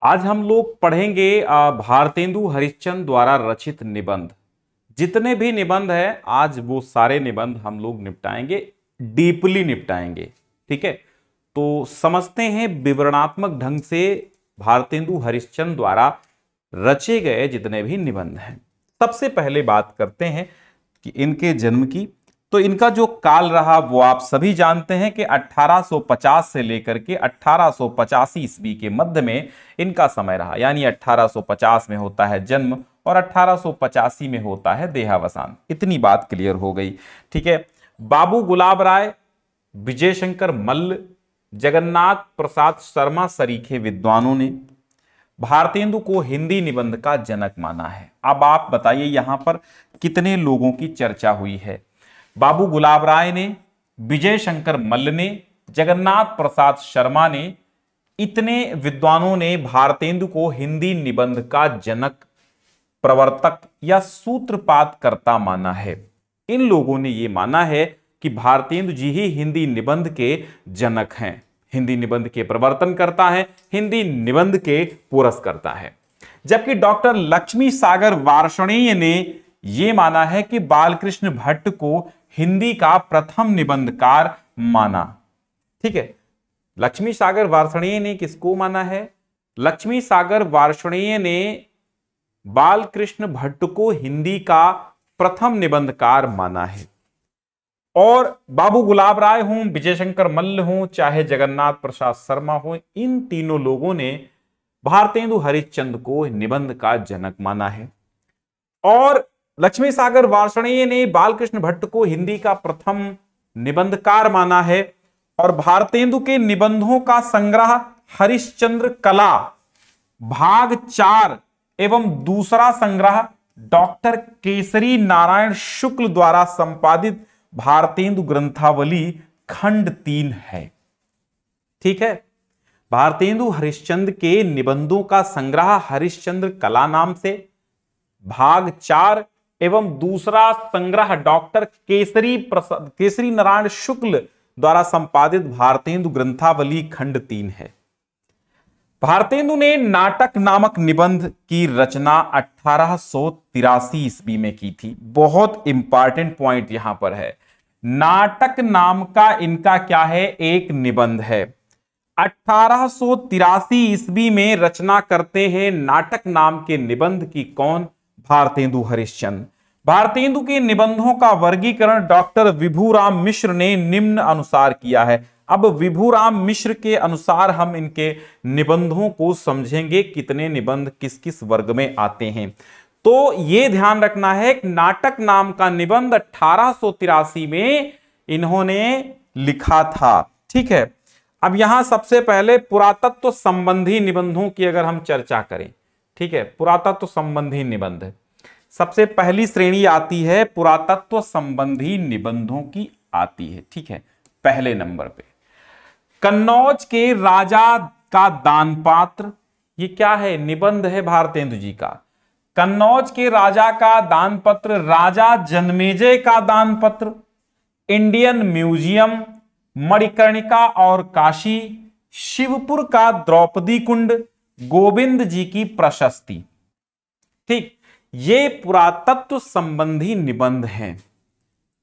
आज हम लोग पढ़ेंगे भारतेंदु हरिश्चंद्र द्वारा रचित निबंध। जितने भी निबंध है आज वो सारे निबंध हम लोग निपटाएंगे, डीपली निपटाएंगे। ठीक है, तो समझते हैं विवरणात्मक ढंग से भारतेंदु हरिश्चंद्र द्वारा रचे गए जितने भी निबंध हैं। सबसे पहले बात करते हैं कि इनके जन्म की। तो इनका जो काल रहा वो आप सभी जानते हैं कि 1850 से लेकर के 1885 ईस्वी के मध्य में इनका समय रहा। यानी 1850 में होता है जन्म और 1885 में होता है देहावसान। इतनी बात क्लियर हो गई। ठीक है, बाबू गुलाब राय, विजय शंकर मल्ल, जगन्नाथ प्रसाद शर्मा सरीखे विद्वानों ने भारतेंदु को हिंदी निबंध का जनक माना है। अब आप बताइए यहां पर कितने लोगों की चर्चा हुई है। बाबू गुलाब राय ने, विजय शंकर मल्ल ने, जगन्नाथ प्रसाद शर्मा ने, इतने विद्वानों ने भारतेंदु को हिंदी निबंध का जनक, प्रवर्तक या सूत्रपातकर्ता माना है। इन लोगों ने यह माना है कि भारतेंदु जी ही हिंदी निबंध के जनक हैं, हिंदी निबंध के प्रवर्तन करता है, हिंदी निबंध के पुरस्कर्ता है। जबकि डॉक्टर लक्ष्मी सागर वार्ष्णेय ने यह माना है कि बालकृष्ण भट्ट को हिंदी का प्रथम निबंधकार माना। ठीक है, लक्ष्मी सागर वार्ष्णेय ने किसको माना है? लक्ष्मी सागर वार्ष्णेय ने बालकृष्ण भट्ट को हिंदी का प्रथम निबंधकार माना है। और बाबू गुलाब राय हों, विजय शंकर मल्ल हों, चाहे जगन्नाथ प्रसाद शर्मा हो, इन तीनों लोगों ने भारतेंदु हरिश्चंद्र को निबंध का जनक माना है। और लक्ष्मी सागर वार्ष्णेय ने बालकृष्ण भट्ट को हिंदी का प्रथम निबंधकार माना है। और भारतेंदु के निबंधों का संग्रह हरिश्चंद्र कला भाग 4 एवं दूसरा संग्रह डॉक्टर केसरी नारायण शुक्ल द्वारा संपादित भारतेंदु ग्रंथावली खंड 3 है। ठीक है, भारतेंदु हरिश्चंद्र के निबंधों का संग्रह हरिश्चंद्र कला नाम से, भाग 4 एवं दूसरा संग्रह डॉक्टर केसरी नारायण शुक्ल द्वारा संपादित भारतेंदु ग्रंथावली खंड 3 है। भारतेंदु ने नाटक नामक निबंध की रचना 1883 ईस्वी में की थी। बहुत इंपॉर्टेंट पॉइंट यहां पर है, नाटक नाम का इनका क्या है? एक निबंध है। 1883 ईस्वी में रचना करते हैं नाटक नाम के निबंध की कौन? भारतेंदु हरिश्चंद्र। भारतेंदु के निबंधों का वर्गीकरण डॉक्टर विभुराम मिश्र ने निम्न अनुसार किया है। अब विभुराम मिश्र के अनुसार हम इनके निबंधों को समझेंगे, कितने निबंध किस किस वर्ग में आते हैं। तो यह ध्यान रखना है कि नाटक नाम का निबंध 1883 में इन्होंने लिखा था। ठीक है, अब यहां सबसे पहले पुरातत्व संबंधी निबंधों की अगर हम चर्चा करें, ठीक है, पुरातत्व संबंधी निबंध सबसे पहली श्रेणी आती है, पुरातत्व संबंधी निबंधों की आती है। ठीक है, पहले नंबर पे कन्नौज के राजा का दानपात्र, ये क्या है? निबंध है भारतेंदु जी का। कन्नौज के राजा का दानपत्र, राजा जन्मेजय का दानपत्र, इंडियन म्यूजियम, मणिकर्णिका और काशी, शिवपुर का द्रौपदी कुंड, गोविंद जी की प्रशस्ति। ठीक, ये पुरातत्व संबंधी निबंध हैं।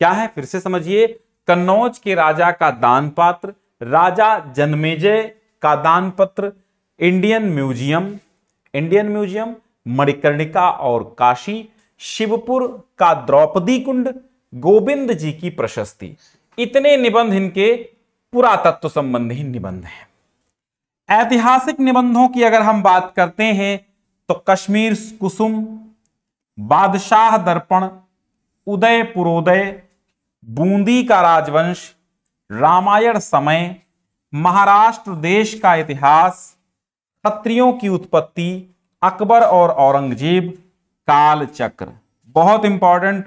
क्या है? फिर से समझिए, कन्नौज के राजा का दानपात्र, राजा जन्मेजय का दानपत्र, इंडियन म्यूजियम, मणिकर्णिका और काशी, शिवपुर का द्रौपदी कुंड, गोविंद जी की प्रशस्ति। इतने निबंध इनके पुरातत्व संबंधी निबंध हैं। ऐतिहासिक निबंधों की अगर हम बात करते हैं तो कश्मीर कुसुम, बादशाह दर्पण, उदय पुरोदय, बूंदी का राजवंश, रामायण समय, महाराष्ट्र देश का इतिहास, खत्रियों की उत्पत्ति, अकबर और औरंगजेब, कालचक्र। बहुत इंपॉर्टेंट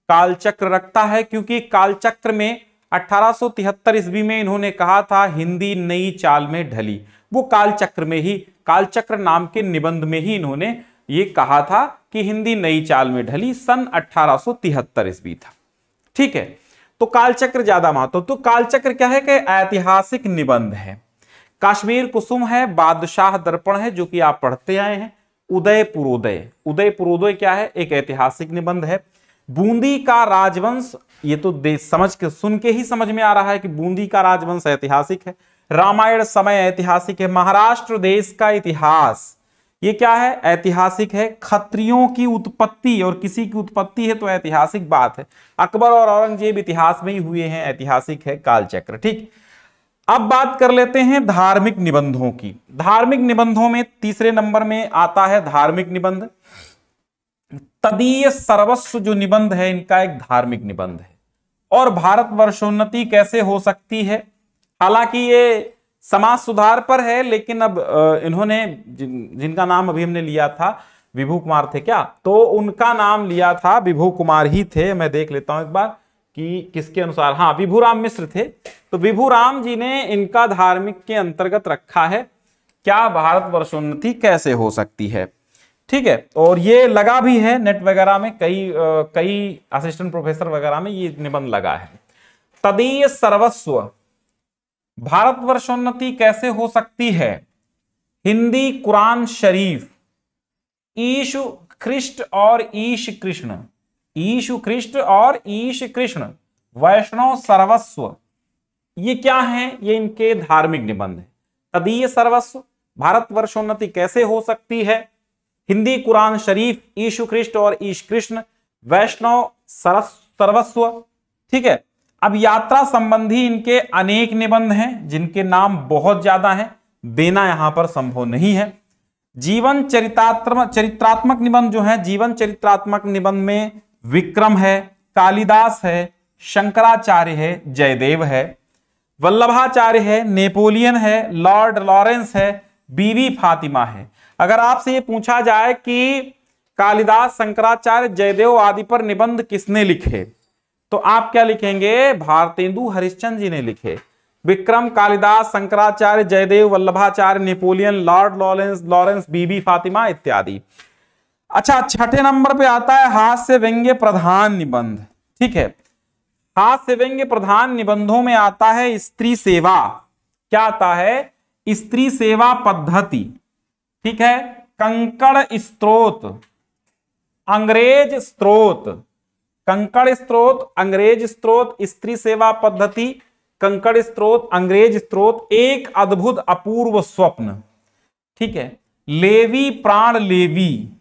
कालचक्र रखता है, क्योंकि कालचक्र में 1873 ईस्वी में इन्होंने कहा था हिंदी नई चाल में ढली। वो कालचक्र में ही, कालचक्र नाम के निबंध में ही इन्होंने ये कहा था कि हिंदी नई चाल में ढली। सन 1873 ईस्वी था। ठीक है, तो कालचक्र ज्यादा महत्व। तो कालचक्र क्या है? कि ऐतिहासिक निबंध है। कश्मीर कुसुम है, बादशाह दर्पण है जो कि आप पढ़ते आए हैं, उदयपुरोदय, उदयपुरोदय क्या है, एक ऐतिहासिक निबंध है। बूंदी का राजवंश, ये तो समझ के सुन के ही समझ में आ रहा है कि बूंदी का राजवंश ऐतिहासिक है। रामायण समय ऐतिहासिक है। महाराष्ट्र देश का इतिहास, ये क्या है, ऐतिहासिक है। खत्रियों की उत्पत्ति और किसी की उत्पत्ति है तो ऐतिहासिक बात है। अकबर और औरंगजेब इतिहास में ही हुए हैं, ऐतिहासिक है। कालचक्र, ठीक। अब बात कर लेते हैं धार्मिक निबंधों की। धार्मिक निबंधों में तीसरे नंबर में आता है धार्मिक निबंध। तदीय सर्वस्व जो निबंध है इनका एक धार्मिक निबंध है। और भारत वर्षोन्नति कैसे हो सकती है, हालांकि ये समाज सुधार पर है, लेकिन अब इन्होंने जिनका नाम अभी हमने लिया था, विभू कुमार थे क्या, तो उनका नाम लिया था, विभू कुमार ही थे। मैं देख लेता हूं एक बार कि किसके अनुसार, हाँ विभूराम मिश्र थे। तो विभूराम जी ने इनका धार्मिक के अंतर्गत रखा है, क्या भारत वर्षोन्नति कैसे हो सकती है, ठीक है। और ये लगा भी है नेट वगैरह में, कई असिस्टेंट प्रोफेसर वगैरह में ये निबंध लगा है। तदीय सर्वस्व, भारत वर्षोन्नति कैसे हो सकती है। हिंदी कुरान शरीफ, ईशु ख्रिस्ट और ईश कृष्ण, ईशु ख्रिस्ट और ईश कृष्ण, वैष्णव सर्वस्व, ये क्या है, ये इनके धार्मिक निबंध है। तदीय सर्वस्व, भारत वर्षोन्नति कैसे हो सकती है, हिंदी कुरान शरीफ, ईशु ख्रिस्ट और ईश कृष्ण, वैष्णव सर्वस्व, ठीक है। अब यात्रा संबंधी इनके अनेक निबंध हैं जिनके नाम बहुत ज्यादा हैं, देना यहां पर संभव नहीं है। जीवन चरित्रात्मक निबंध जो है, जीवन चरित्रात्मक निबंध में विक्रम है, कालिदास है, शंकराचार्य है, जयदेव है, वल्लभाचार्य है, नेपोलियन है, लॉर्ड लॉरेंस है, बीवी फातिमा है। अगर आपसे ये पूछा जाए कि कालिदास, शंकराचार्य, जयदेव आदि पर निबंध किसने लिखे, तो आप क्या लिखेंगे, भारतेंदु हरिश्चंद्र जी ने लिखे। Vikram, Kalidas, Shankaracharya, Jayadev, Vallabhacharya, Napoleon, Lord Lawrence, Bibi Fatima इत्यादि। अच्छा, छठे नंबर पे आता है हास्य व्यंग्य प्रधान निबंध, ठीक है। हास्य व्यंग्य प्रधान निबंधों में आता है स्त्री सेवा, क्या आता है, स्त्री सेवा पद्धति, ठीक है। कंकड़ स्त्रोत, अंग्रेज स्त्रोत, कंकड़ स्त्रोत, अंग्रेज स्त्रोत, स्त्री सेवा पद्धति, कंकड़ स्त्रोत, अंग्रेज स्त्रोत, एक अद्भुत अपूर्व स्वप्न, ठीक है। लेवी प्राण लेवी,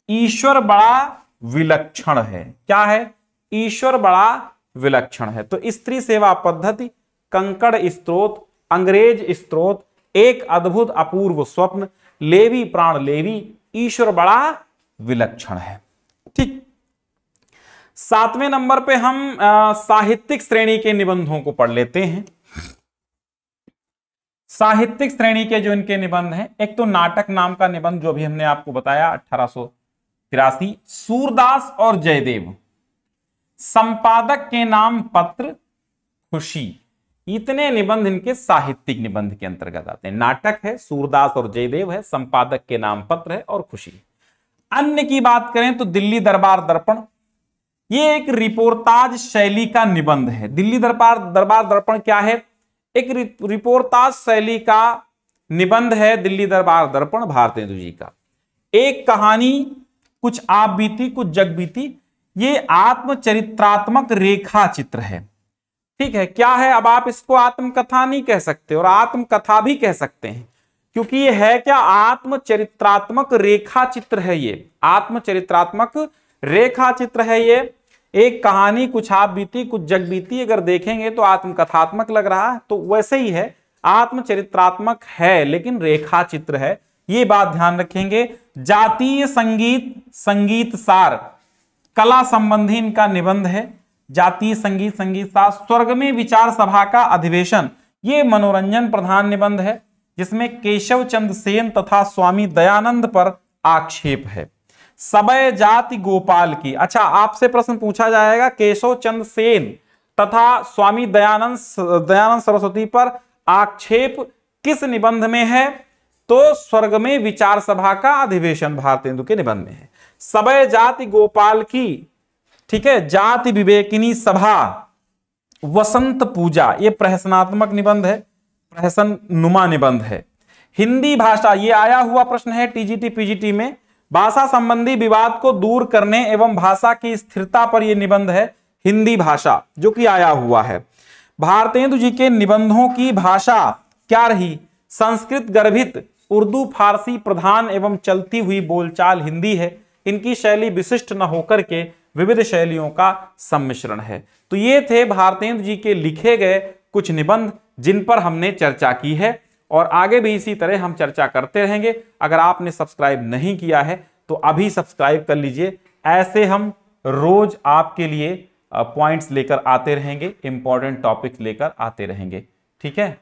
ईश्वर बड़ा विलक्षण है, क्या है, ईश्वर बड़ा विलक्षण है। तो स्त्री सेवा पद्धति, कंकड़ स्त्रोत, अंग्रेज स्त्रोत, एक अद्भुत अपूर्व स्वप्न, लेवी प्राण लेवी, ईश्वर बड़ा विलक्षण है, ठीक। सातवें नंबर पे हम साहित्यिक श्रेणी के निबंधों को पढ़ लेते हैं। साहित्यिक श्रेणी के जो इनके निबंध हैं, एक तो नाटक नाम का निबंध जो भी हमने आपको बताया 1883, सूरदास और जयदेव, संपादक के नाम पत्र, खुशी, इतने निबंध इनके साहित्यिक निबंध के अंतर्गत आते हैं। नाटक है, सूरदास और जयदेव है, संपादक के नाम पत्र है और खुशी। अन्य की बात करें तो दिल्ली दरबार दर्पण, ये एक रिपोर्टाज शैली का निबंध है। दिल्ली दरबार दर्पण क्या है, एक रिपोर्टाज शैली का निबंध है दिल्ली दरबार दर्पण भारतेंदु जी का। एक कहानी, कुछ आप बीती कुछ जग बीती, ये आत्मचरित्रात्मक रेखा चित्र है, ठीक है। क्या है, अब आप इसको आत्मकथा नहीं कह सकते और आत्मकथा भी कह सकते हैं, क्योंकि ये है क्या, आत्मचरित्रात्मक रेखा चित्र है। ये आत्मचरित्रात्मक रेखा चित्र है। ये एक कहानी, कुछ आप बीती कुछ जग बीती, अगर देखेंगे तो आत्मकथात्मक लग रहा है, तो वैसे ही है, आत्मचरित्रात्मक है लेकिन रेखा चित्र है, ये बात ध्यान रखेंगे। जातीय संगीत, संगीत सार, कला संबंधी इनका निबंध है। जातीय संगीत, संगीत सार, स्वर्ग में विचार सभा का अधिवेशन, ये मनोरंजन प्रधान निबंध है जिसमें केशव चंद्र सेन तथा स्वामी दयानंद पर आक्षेप है। सबय जाति गोपाल की, अच्छा आपसे प्रश्न पूछा जाएगा केशव चंद्र सेन तथा स्वामी दयानंद सरस्वती पर आक्षेप किस निबंध में है, तो स्वर्ग में विचार सभा का अधिवेशन भारतेंदु के निबंध में है। सबय जाति गोपाल की, ठीक है। जाति विवेकिनी सभा, वसंत पूजा, ये प्रहसनात्मक निबंध है। प्रहसन नुमा निबंध है। हिंदी भाषा, ये आया हुआ प्रश्न है टीजीटी पीजीटी में। भाषा संबंधी विवाद को दूर करने एवं भाषा की स्थिरता पर यह निबंध है, हिंदी भाषा, जो कि आया हुआ है। भारतेंदु जी के निबंधों की भाषा क्या रही? संस्कृत गर्भित, उर्दू फारसी प्रधान एवं चलती हुई बोलचाल हिंदी है। इनकी शैली विशिष्ट न होकर के विविध शैलियों का सम्मिश्रण है। तो ये थे भारतेंदु जी के लिखे गए कुछ निबंध जिन पर हमने चर्चा की है, और आगे भी इसी तरह हम चर्चा करते रहेंगे। अगर आपने सब्सक्राइब नहीं किया है तो अभी सब्सक्राइब कर लीजिए। ऐसे हम रोज आपके लिए पॉइंट्स लेकर आते रहेंगे, इंपॉर्टेंट टॉपिक्स लेकर आते रहेंगे। ठीक है।